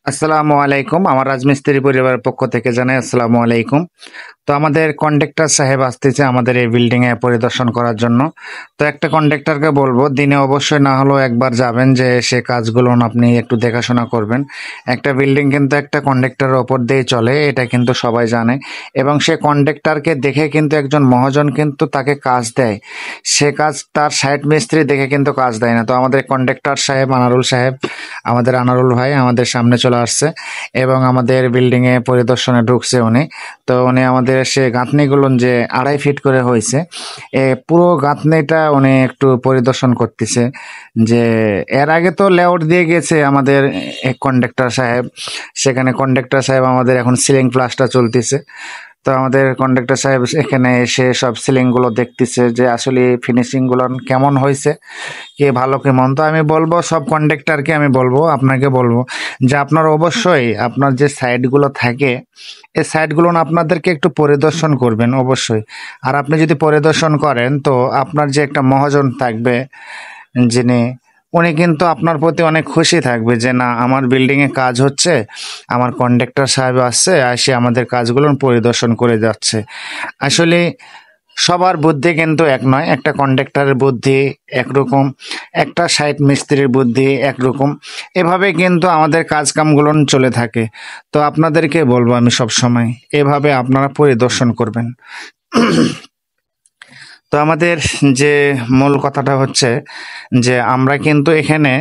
আসসালামু আলাইকুম। আমার রাজমিস্ত্রি পরিবারের পক্ষ থেকে জানাই আসসালামু আলাইকুম। তো আমাদের কন্ট্রাক্টর সাহেব আসতেছে আমাদের এই বিল্ডিং এ পরিদর্শন করার জন্য। তো একটা কন্ট্রাক্টরকে বলবো দিনে অবশ্যই না হলেও একবার যাবেন, যে সে কাজগুলো আপনি একটু দেখাশোনা করবেন। একটা বিল্ডিং কিন্তু একটা কন্ট্রাক্টরের ওপর দিয়ে চলে, এটা কিন্তু সবাই জানে। এবং সে কন্ট্রাক্টরকে দেখে কিন্তু একজন মহাজন কিন্তু তাকে কাজ দেয়। সে কাজ তার সাইট মিস্ত্রি দেখে কিন্তু কাজ দেয় না। তো আমাদের কন্ট্রাক্টর সাহেব আনারুল সাহেব, আমাদের আনারুল ভাই আমাদের সামনে চলে আসছে এবং আমাদের বিল্ডিং এ পরিদর্শনে ঢুকছে উনি। তো উনি আমাদের সে গাঁথনিগুলো যে 2.5 ফিট করে হয়েছে, পুরো গাঁথনিটা উনি একটু পরিদর্শন করতেছে। যে এর আগে তো লেআউট দিয়ে গেছে আমাদের এক কন্ট্রাক্টর সাহেব, সেখানে কন্ট্রাক্টর সাহেব আমাদের এখন সিলিং প্লাস্টার চলতেছে। তো আমাদের কন্ট্রাক্টর সাহেব এখানে এসে সব সিলিং গুলো দেখতেছে যে আসলে ফিনিশিং গুলো কেমন হয়েছে, কে ভালো কে মন্দ। আমি বলবো সব কন্ট্রাক্টরকে আমি বলবো, আপনাকে বলবো যে আপনার অবশ্যই আপনার যে সাইটগুলো থাকে এই সাইটগুলো আপনাদেরকে একটু পরিদর্শন করবেন অবশ্যই। আর আপনি যদি পরিদর্শন করেন তো আপনার যে একটা মহাজন থাকবে, যিনি উনি কিন্তু আপনার প্রতি অনেক খুশি থাকবে যে না আমার বিল্ডিং এ কাজ হচ্ছে, আমার কন্ট্রাক্টর সাহেব আসছে, এসে আমাদের কাজগুলো পরিদর্শন করে যাচ্ছে। আসলে সবার বুদ্ধি কিন্তু এক নয়, একটা কন্ট্রাক্টরের বুদ্ধি একরকম, একটা সাইট মিস্ত্রির বুদ্ধি একরকম। এভাবে কিন্তু আমাদের কাজ কামগুলো চলে থাকে। তো আপনাদেরকে বলবো আমি সব সময় এভাবে আপনারা পরিদর্শন করবেন। তো আমাদের যে মূল কথাটা হচ্ছে যে আমরা কিন্তু এখানে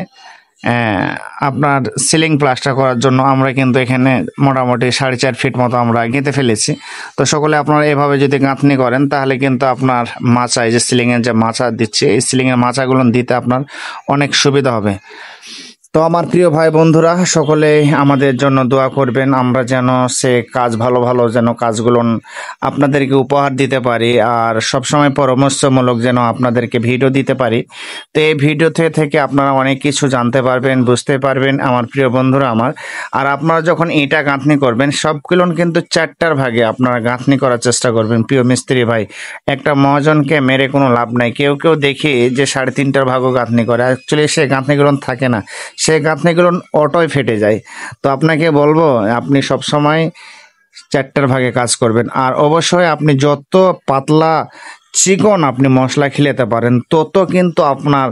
আহ, আপনার সিলিং প্লাস্টার করার জন্য আমরা কিন্তু এখানে মোটামুটি 4.5 ফিট মতো আমরা গেঁথে ফেলেছি। তো সকলে আপনারা এভাবে যদি গাঁথনি করেন তাহলে কিন্তু আপনার মাচা, এই যে সিলিং এর যে মাচা দিচ্ছে, এই সিলিং এর মাচাগুলো দিতে আপনার অনেক সুবিধা হবে। তো আমার প্রিয় ভাই বন্ধুরা সকলে আমাদের জন্য দোয়া করবেন, আমরা যেন সে কাজ ভালো ভালো যেন কাজগুলো আপনাদেরকে উপহার দিতে পারি, আর সবসময় পরামর্শমূলক যেন আপনাদেরকে ভিডিও দিতে পারি। তো এই ভিডিওতে থেকে আপনারা অনেক কিছু জানতে পারবেন, বুঝতে পারবেন আমার প্রিয় বন্ধুরা আমার। আর আপনারা যখন ইটা গাঁথনি করবেন সবগুলো কিন্তু 4টার ভাগে আপনারা গাঁথনি করার চেষ্টা করবেন প্রিয় মিস্ত্রি ভাই। একটা মহাজনকে মেরে কোনো লাভ নাই। কেউ কেউ দেখি যে 3.5টার ভাগও গাঁথনি করে, অ্যাকচুয়ালি সে গাঁথনিগুলো থাকে না, সে গাঁথনিগুলো অটোয় ফেটে যায়। তো আপনাকে বলবো আপনি সব সময় 4টার ভাগে কাজ করবেন। আর অবশ্যই আপনি যত পাতলা চিকন আপনি মশলা খিলাতে পারেন তত কিন্তু আপনার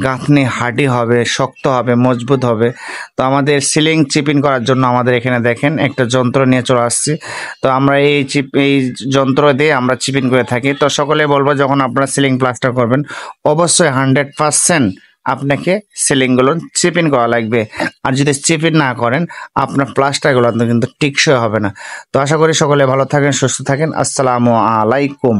গাঁথনি হার্ডি হবে, শক্ত হবে, মজবুত হবে। তো আমাদের সিলিং চিপিং করার জন্য আমাদের এখানে দেখেন একটা যন্ত্র নিয়ে চলে আসছি। তো আমরা এই যন্ত্র দিয়ে আমরা চিপিং করে থাকি। তো সকলে বলবো যখন আপনারা সিলিং প্লাস্টার করবেন অবশ্যই 100% আপনাকে সিলিংগুলো চিপিং করা লাগবে। আর যদি চিপিং না করেন আপনার প্লাস্টারগুলো কিন্তু টিকসই হবে না। তো আশা করি সকলে ভালো থাকেন, সুস্থ থাকেন। আসসালামু আলাইকুম।